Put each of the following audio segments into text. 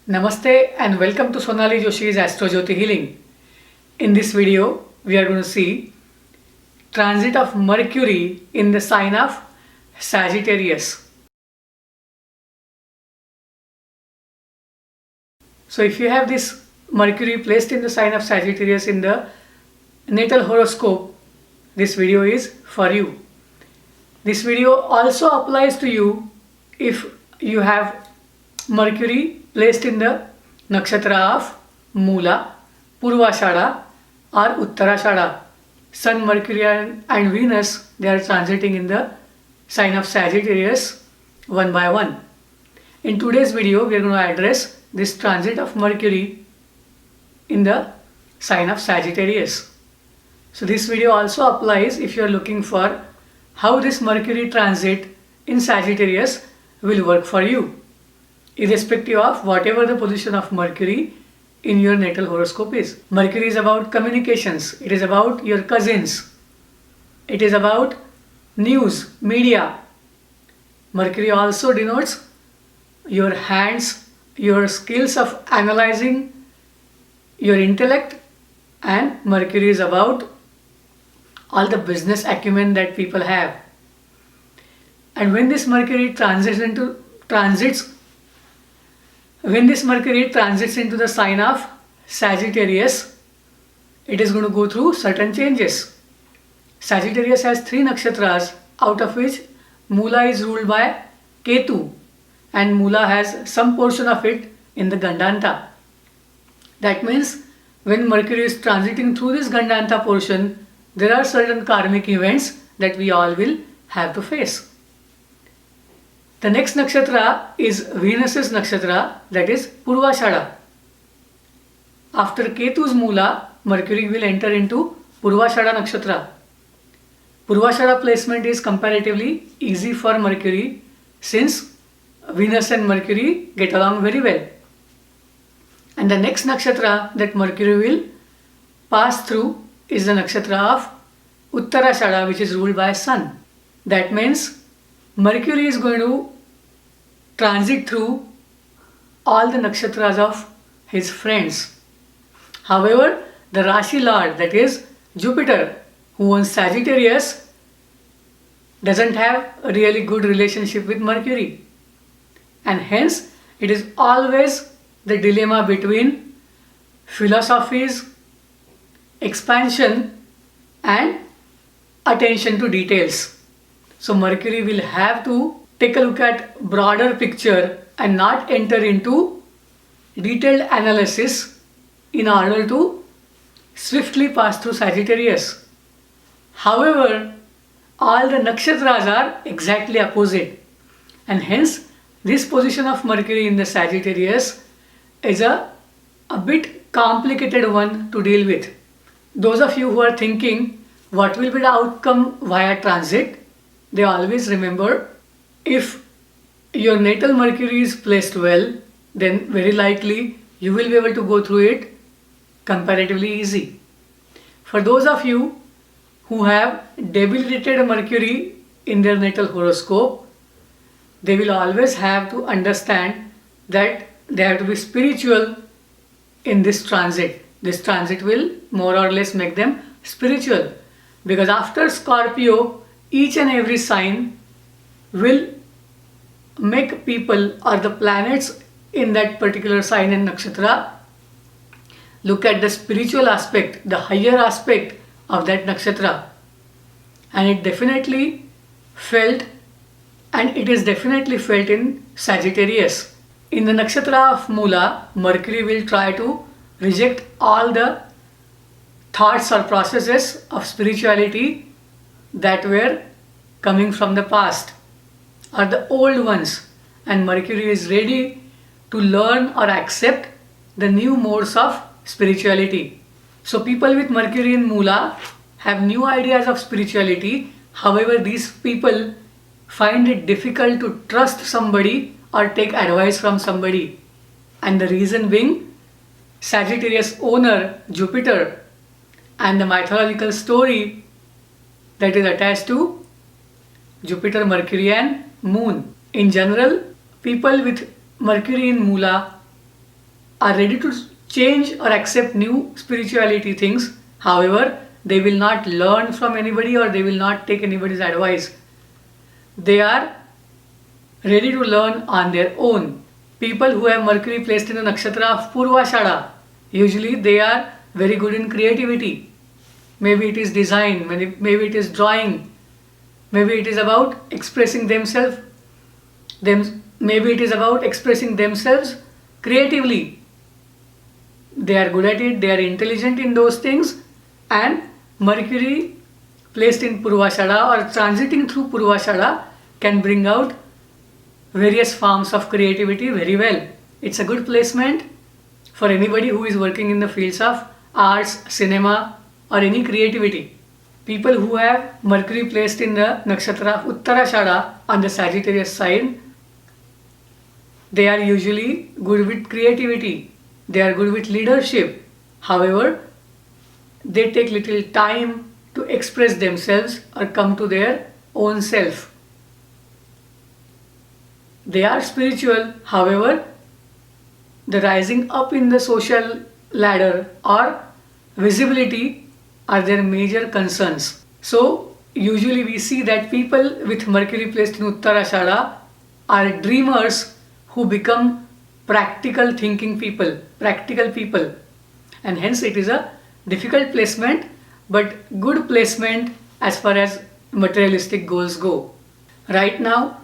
Namaste and welcome to Sonali Joshi's Astrojyoti Healing. In this video, we are going to see transit of Mercury in the sign of Sagittarius. So if you have this Mercury placed in the sign of Sagittarius in the natal horoscope, this video is for you. This video also applies to you if you have Mercury placed in the nakshatra of Moola, Purvashada or Uttarashada. Sun, Mercury and Venus, they are transiting in the sign of Sagittarius one by one. In today's video, we are going to address this transit of Mercury in the sign of Sagittarius. So this video also applies if you are looking for how this Mercury transit in Sagittarius will work for you, irrespective of whatever the position of Mercury in your natal horoscope is. Mercury is about communications, it is about your cousins, it is about news, media. Mercury also denotes your hands, your skills of analyzing, your intellect, and Mercury is about all the business acumen that people have. And when this Mercury transits into the sign of Sagittarius, it is going to go through certain changes. Sagittarius has 3 nakshatras, out of which Moola is ruled by Ketu, and Moola has some portion of it in the Gandanta. That means when Mercury is transiting through this Gandanta portion, there are certain karmic events that we all will have to face. The next nakshatra is Venus's nakshatra, that is Purvashada. After Ketu's Moola, Mercury will enter into Purvashada nakshatra. Purvashada placement is comparatively easy for Mercury since Venus and Mercury get along very well. And the next nakshatra that Mercury will pass through is the nakshatra of Uttarashada, which is ruled by Sun. That means Mercury is going to transit through all the nakshatras of his friends. However, the Rashi Lord, that is Jupiter, who owns Sagittarius, doesn't have a really good relationship with Mercury. And hence, it is always the dilemma between philosophies, expansion, and attention to details. So Mercury will have to take a look at broader picture and not enter into detailed analysis in order to swiftly pass through Sagittarius. However, all the nakshatras are exactly opposite, and hence this position of Mercury in the Sagittarius is a bit complicated one to deal with. Those of you who are thinking what will be the outcome via transit, they always remember, if your natal Mercury is placed well, then very likely you will be able to go through it comparatively easy. For those of you who have debilitated Mercury in their natal horoscope, they will always have to understand that they have to be spiritual in this transit. This transit will more or less make them spiritual, because after Scorpio, each and every sign will make people or the planets in that particular sign and nakshatra look at the spiritual aspect, the higher aspect of that nakshatra. And it is definitely felt in Sagittarius. In the nakshatra of Moola, Mercury will try to reject all the thoughts or processes of spirituality that were coming from the past or the old ones, and Mercury is ready to learn or accept the new modes of spirituality. So people with Mercury in Moola have new ideas of spirituality. However, these people find it difficult to trust somebody or take advice from somebody, and the reason being Sagittarius owner Jupiter and the mythological story that is attached to Jupiter, Mercury and Moon. In general, people with Mercury in Moola are ready to change or accept new spirituality things. However, they will not learn from anybody or they will not take anybody's advice. They are ready to learn on their own. People who have Mercury placed in the nakshatra of Purvashada, usually they are very good in creativity. Maybe it is design, maybe it is drawing, maybe it is about expressing themselves, maybe it is about expressing themselves creatively. They are good at it, they are intelligent in those things, and Mercury placed in Purvashada or transiting through Purvashada can bring out various forms of creativity very well. It's a good placement for anybody who is working in the fields of arts, cinema, or any creativity. People who have Mercury placed in the nakshatra of Uttarashada on the Sagittarius sign, they are usually good with creativity. They are good with leadership. However, they take little time to express themselves or come to their own self. They are spiritual, however, the rising up in the social ladder or visibility are their major concerns. So, usually we see that people with Mercury placed in Uttarashada are dreamers who become practical thinking people, and hence it is a difficult placement but good placement as far as materialistic goals go. Right now,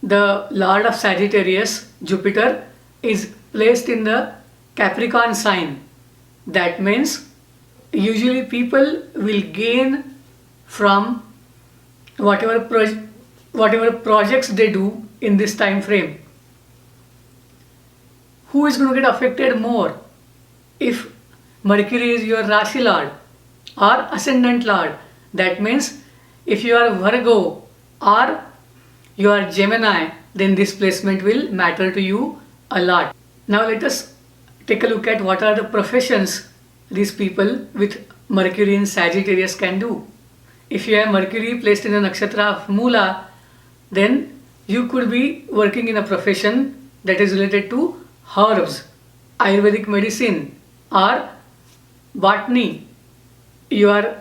the Lord of Sagittarius, Jupiter, is placed in the Capricorn sign. That means usually people will gain from whatever projects they do in this time frame. Who is going to get affected more? If Mercury is your Rashi Lord or Ascendant Lord, that means if you are Virgo or you are Gemini, then this placement will matter to you a lot. Now let us take a look at what are the professions these people with Mercury in Sagittarius can do. If you have Mercury placed in the nakshatra of Moola, then you could be working in a profession that is related to herbs, Ayurvedic medicine, or botany. You are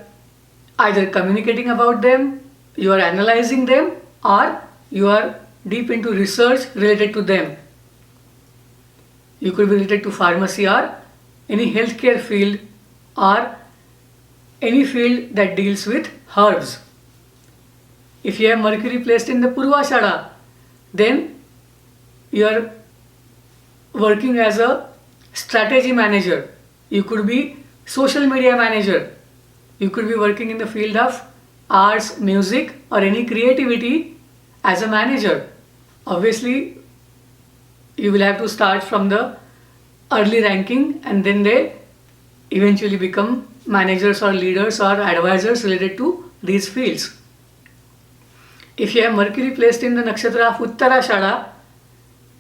either communicating about them, you are analyzing them, or you are deep into research related to them. You could be related to pharmacy or any healthcare field or any field that deals with herbs. If you have Mercury placed in the Purvashada, then you are working as a strategy manager. You could be social media manager. You could be working in the field of arts, music, or any creativity as a manager. Obviously, you will have to start from the early ranking and then they eventually become managers or leaders or advisors related to these fields. If you have Mercury placed in the nakshatra of Uttarashada,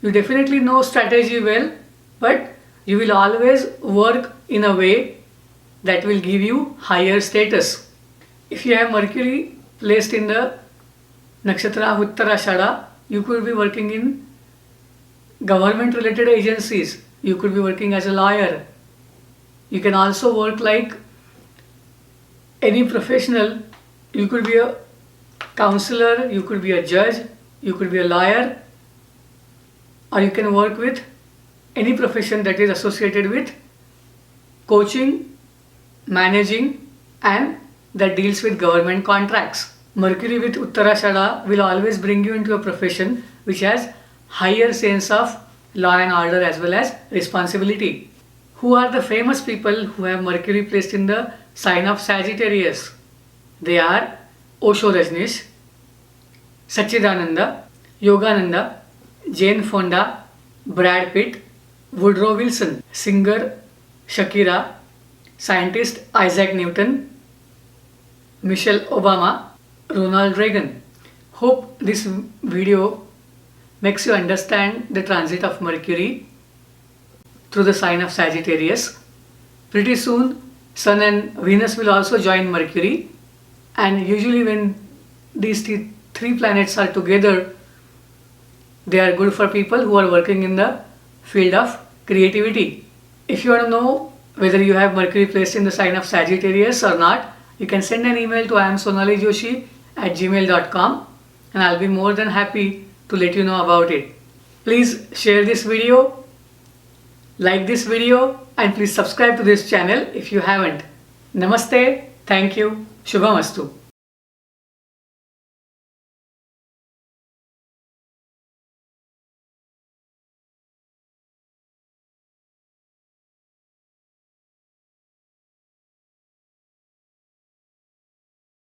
you definitely know strategy well, but you will always work in a way that will give you higher status. If you have Mercury placed in the nakshatra of Uttarashada, you could be working in government related agencies. You could be working as a lawyer. You can also work like any professional. You could be a counselor, you could be a judge, you could be a lawyer, or you can work with any profession that is associated with coaching, managing, and that deals with government contracts. Mercury with Uttarashada will always bring you into a profession which has higher sense of law and order as well as responsibility. Who are the famous people who have Mercury placed in the sign of Sagittarius? They are Osho Rajneesh, Sachidananda, Yogananda, Jane Fonda, Brad Pitt, Woodrow Wilson, singer Shakira, scientist Isaac Newton, Michelle Obama, Ronald Reagan. Hope this video makes you understand the transit of Mercury through the sign of Sagittarius. Pretty soon, Sun and Venus will also join Mercury, and usually when these three planets are together, they are good for people who are working in the field of creativity. If you want to know whether you have Mercury placed in the sign of Sagittarius or not, you can send an email to iamsonalijoshi@gmail.com and I'll be more than happy to let you know about it. Please share this video, like this video, and please subscribe to this channel if you haven't. Namaste, thank you, Shubhamastu.